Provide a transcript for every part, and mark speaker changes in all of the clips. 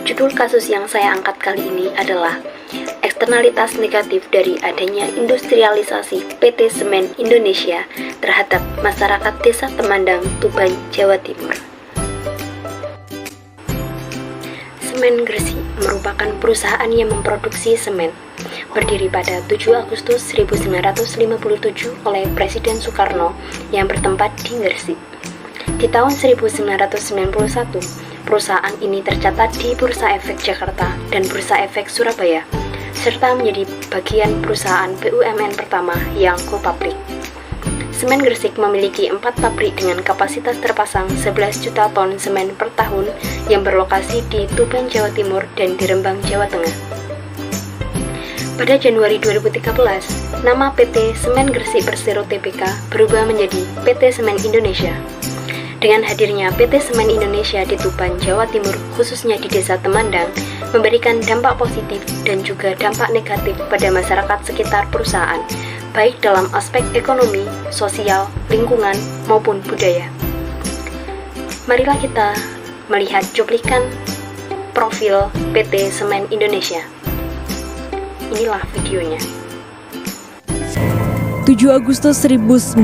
Speaker 1: Judul kasus yang saya angkat kali ini adalah eksternalitas negatif dari adanya industrialisasi PT Semen Indonesia terhadap masyarakat Desa Temandang, Tuban, Jawa Timur. Semen Gresik merupakan perusahaan yang memproduksi semen, berdiri pada 7 Agustus 1957 oleh Presiden Soekarno yang bertempat di Gresik. Di tahun 1991, perusahaan ini tercatat di Bursa Efek Jakarta dan Bursa Efek Surabaya, serta menjadi bagian perusahaan BUMN pertama yang go public. Semen Gresik memiliki 4 pabrik dengan kapasitas terpasang 11 juta ton semen per tahun yang berlokasi di Tuban, Jawa Timur dan di Rembang, Jawa Tengah. Pada Januari 2013, nama PT Semen Gresik Persero Tbk berubah menjadi PT Semen Indonesia. Dengan hadirnya PT Semen Indonesia di Tuban, Jawa Timur, khususnya di Desa Temandang, memberikan dampak positif dan juga dampak negatif pada masyarakat sekitar perusahaan, baik dalam aspek ekonomi, sosial, lingkungan, maupun budaya. Marilah kita melihat cuplikan profil PT Semen Indonesia. Inilah videonya.
Speaker 2: 7 Agustus 1957,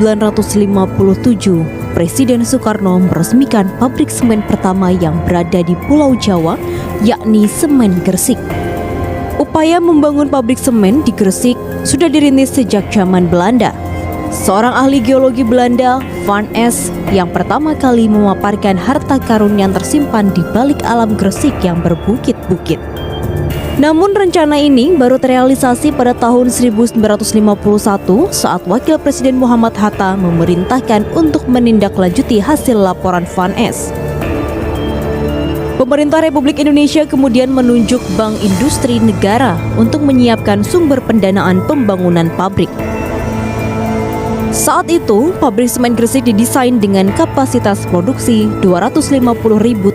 Speaker 2: Presiden Soekarno meresmikan pabrik semen pertama yang berada di Pulau Jawa, yakni Semen Gresik. Upaya membangun pabrik semen di Gresik sudah dirintis sejak zaman Belanda. Seorang ahli geologi Belanda, Van Es, yang pertama kali memaparkan harta karun yang tersimpan di balik alam Gresik yang berbukit-bukit. Namun rencana ini baru terrealisasi pada tahun 1951 saat Wakil Presiden Muhammad Hatta memerintahkan untuk menindaklanjuti hasil laporan Van Es. Pemerintah Republik Indonesia kemudian menunjuk Bank Industri Negara untuk menyiapkan sumber pendanaan pembangunan pabrik. Saat itu, pabrik semen Gresik didesain dengan kapasitas produksi 250.000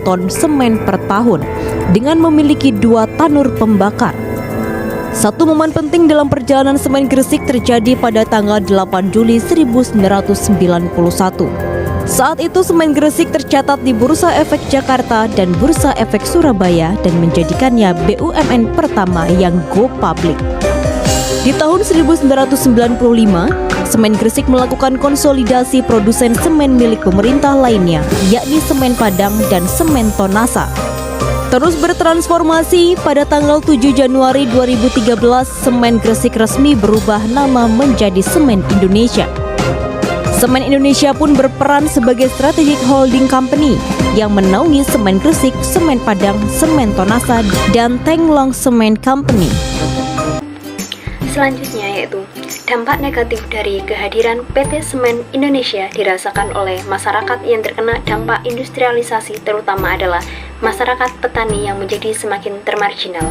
Speaker 2: ton semen per tahun dengan memiliki 2 tanur pembakar. Satu momen penting dalam perjalanan semen Gresik terjadi pada tanggal 8 Juli 1991. Saat itu semen Gresik tercatat di Bursa Efek Jakarta dan Bursa Efek Surabaya dan menjadikannya BUMN pertama yang go public. Di tahun 1995, Semen Gresik melakukan konsolidasi produsen semen milik pemerintah lainnya, yakni Semen Padang dan Semen Tonasa. Terus bertransformasi, pada tanggal 7 Januari 2013, Semen Gresik resmi berubah nama menjadi Semen Indonesia. Semen Indonesia pun berperan sebagai strategic holding company yang menaungi Semen Gresik, Semen Padang, Semen Tonasa, dan Tenglong Semen Company.
Speaker 1: Selanjutnya yaitu dampak negatif dari kehadiran PT Semen Indonesia dirasakan oleh masyarakat yang terkena dampak industrialisasi, terutama adalah masyarakat petani yang menjadi semakin termarginal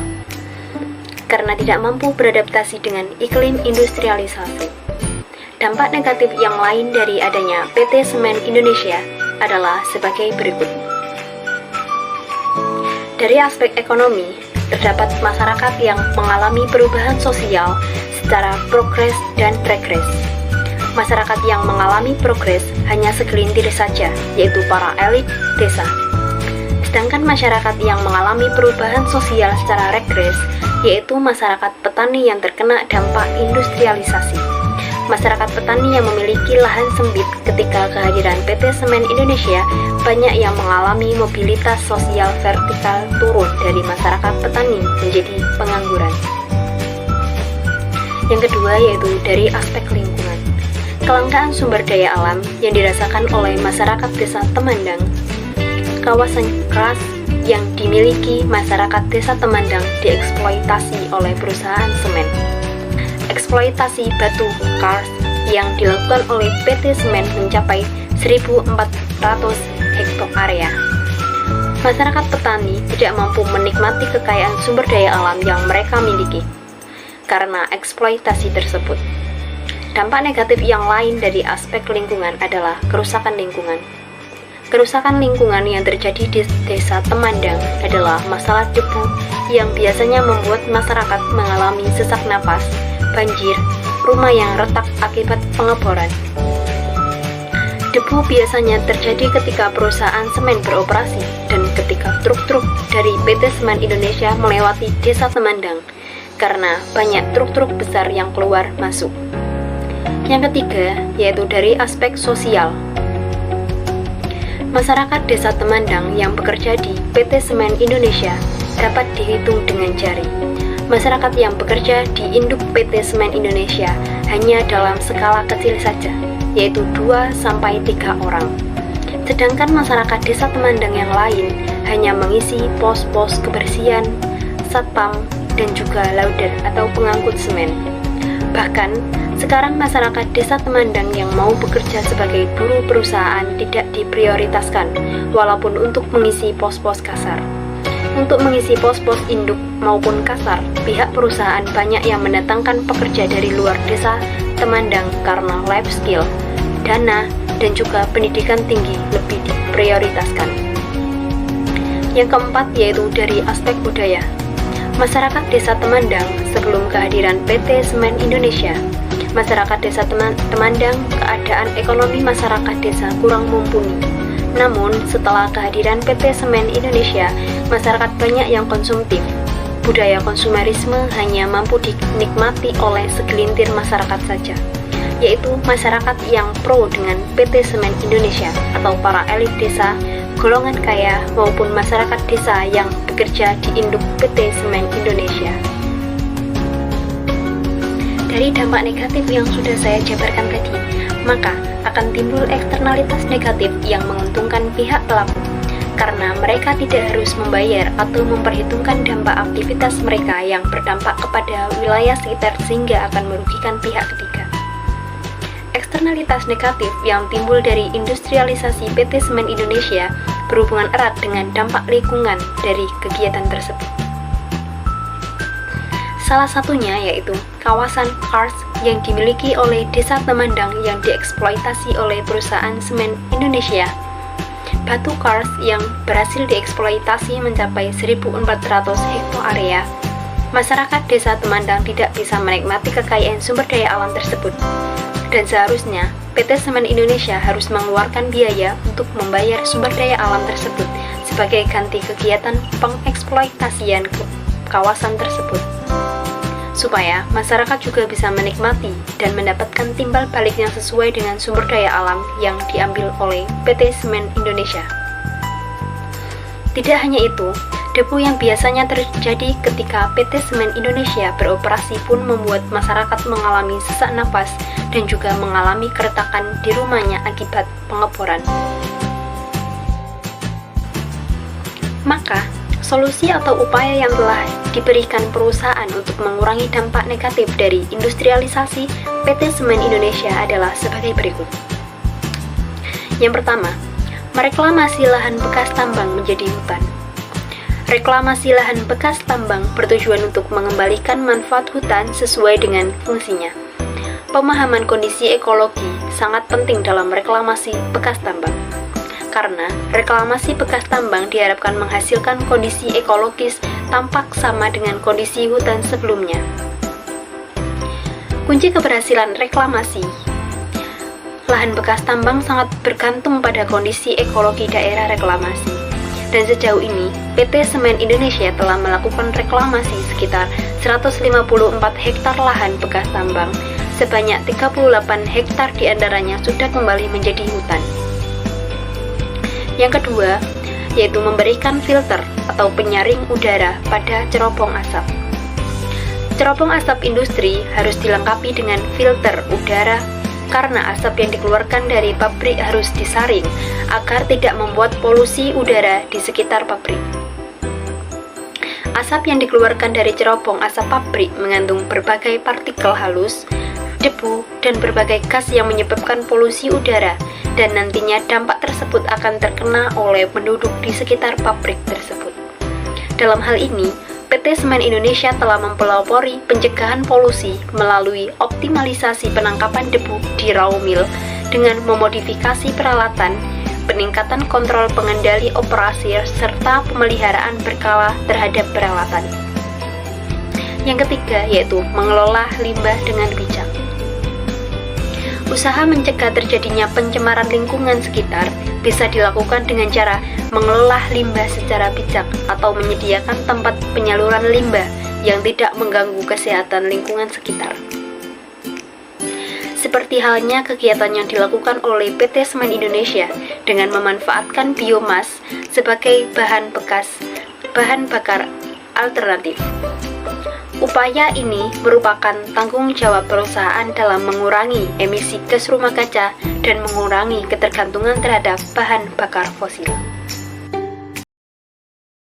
Speaker 1: karena tidak mampu beradaptasi dengan iklim industrialisasi. Dampak negatif yang lain dari adanya PT Semen Indonesia adalah sebagai berikut. Dari aspek ekonomi, terdapat masyarakat yang mengalami perubahan sosial secara progres dan regres. Masyarakat yang mengalami progres hanya segelintir saja, yaitu para elit desa. Sedangkan masyarakat yang mengalami perubahan sosial secara regres, yaitu masyarakat petani yang terkena dampak industrialisasi. Masyarakat petani yang memiliki lahan sempit ketika kehadiran PT Semen Indonesia banyak yang mengalami mobilitas sosial vertikal turun dari masyarakat petani menjadi pengangguran. Yang kedua yaitu dari aspek lingkungan. Kelangkaan sumber daya alam yang dirasakan oleh masyarakat Desa Temandang. Kawasan keras yang dimiliki masyarakat Desa Temandang dieksploitasi oleh perusahaan semen. Eksploitasi batu kars yang dilakukan oleh PT Semen mencapai 1.400 hektar area. Masyarakat petani tidak mampu menikmati kekayaan sumber daya alam yang mereka miliki karena eksploitasi tersebut. Dampak negatif yang lain dari aspek lingkungan adalah kerusakan lingkungan. Kerusakan lingkungan yang terjadi di Desa Temandang adalah masalah debu yang biasanya membuat masyarakat mengalami sesak napas, banjir, rumah yang retak akibat pengeboran. Debu biasanya terjadi ketika perusahaan semen beroperasi dan ketika truk-truk dari PT Semen Indonesia melewati Desa Temandang karena banyak truk-truk besar yang keluar masuk. Yang ketiga, yaitu dari aspek sosial. Masyarakat Desa Temandang yang bekerja di PT Semen Indonesia dapat dihitung dengan jari. Masyarakat yang bekerja di induk PT Semen Indonesia hanya dalam skala kecil saja, yaitu 2-3 orang. Sedangkan masyarakat Desa Temandang yang lain hanya mengisi pos-pos kebersihan, satpam, dan juga loader atau pengangkut semen. Bahkan, sekarang masyarakat Desa Temandang yang mau bekerja sebagai buruh perusahaan tidak diprioritaskan, walaupun untuk mengisi pos-pos kasar. Untuk mengisi pos-pos induk maupun kasar, pihak perusahaan banyak yang mendatangkan pekerja dari luar Desa Temandang karena life skill, dana, dan juga pendidikan tinggi lebih diprioritaskan. Yang keempat yaitu dari aspek budaya. Masyarakat Desa Temandang sebelum kehadiran PT Semen Indonesia, masyarakat Desa Temandang keadaan ekonomi masyarakat desa kurang mumpuni. Namun setelah kehadiran PT Semen Indonesia, masyarakat banyak yang konsumtif. Budaya konsumerisme hanya mampu dinikmati oleh segelintir masyarakat saja, yaitu masyarakat yang pro dengan PT Semen Indonesia atau para elit desa, golongan kaya maupun masyarakat desa yang bekerja di induk PT Semen Indonesia. Dari dampak negatif yang sudah saya jabarkan tadi, maka akan timbul eksternalitas negatif yang menguntungkan pihak pelaku, karena mereka tidak harus membayar atau memperhitungkan dampak aktivitas mereka yang berdampak kepada wilayah sekitar sehingga akan merugikan pihak ketiga. Eksternalitas negatif yang timbul dari industrialisasi PT Semen Indonesia berhubungan erat dengan dampak lingkungan dari kegiatan tersebut. Salah satunya yaitu kawasan kars yang dimiliki oleh Desa Temandang yang dieksploitasi oleh perusahaan Semen Indonesia. Batu kars yang berhasil dieksploitasi mencapai 1.400 hektar area. Masyarakat Desa Temandang tidak bisa menikmati kekayaan sumber daya alam tersebut. Dan seharusnya PT Semen Indonesia harus mengeluarkan biaya untuk membayar sumber daya alam tersebut sebagai ganti kegiatan pengeksploitasian kawasan tersebut, supaya masyarakat juga bisa menikmati dan mendapatkan timbal balik yang sesuai dengan sumber daya alam yang diambil oleh PT Semen Indonesia. Tidak hanya itu, debu yang biasanya terjadi ketika PT Semen Indonesia beroperasi pun membuat masyarakat mengalami sesak napas dan juga mengalami keretakan di rumahnya akibat pengeboran. Maka, solusi atau upaya yang telah diberikan perusahaan untuk mengurangi dampak negatif dari industrialisasi PT Semen Indonesia adalah sebagai berikut. Yang pertama, mereklamasi lahan bekas tambang menjadi hutan. Reklamasi lahan bekas tambang bertujuan untuk mengembalikan manfaat hutan sesuai dengan fungsinya. Pemahaman kondisi ekologi sangat penting dalam reklamasi bekas tambang, karena reklamasi bekas tambang diharapkan menghasilkan kondisi ekologis tampak sama dengan kondisi hutan sebelumnya. Kunci keberhasilan reklamasi lahan bekas tambang sangat bergantung pada kondisi ekologi daerah reklamasi. Dan sejauh ini, PT Semen Indonesia telah melakukan reklamasi sekitar 154 hektar lahan bekas tambang, sebanyak 38 hektar diantaranya sudah kembali menjadi hutan. Yang kedua, yaitu memberikan filter atau penyaring udara pada cerobong asap. Cerobong asap industri harus dilengkapi dengan filter udara karena asap yang dikeluarkan dari pabrik harus disaring agar tidak membuat polusi udara di sekitar pabrik. Asap yang dikeluarkan dari cerobong asap pabrik mengandung berbagai partikel halus, debu, dan berbagai gas yang menyebabkan polusi udara, dan nantinya dampak tersebut akan terkena oleh penduduk di sekitar pabrik tersebut. Dalam hal ini, PT Semen Indonesia telah mempelopori pencegahan polusi melalui optimalisasi penangkapan debu di raw mill dengan memodifikasi peralatan, peningkatan kontrol pengendali operasi, serta pemeliharaan berkala terhadap peralatan. Yang ketiga yaitu mengelola limbah dengan bijak. Usaha mencegah terjadinya pencemaran lingkungan sekitar bisa dilakukan dengan cara mengelola limbah secara bijak atau menyediakan tempat penyaluran limbah yang tidak mengganggu kesehatan lingkungan sekitar. Seperti halnya kegiatan yang dilakukan oleh PT Semen Indonesia dengan memanfaatkan biomas sebagai bahan bakar alternatif. Upaya ini merupakan tanggung jawab perusahaan dalam mengurangi emisi gas rumah kaca dan mengurangi ketergantungan terhadap bahan bakar fosil.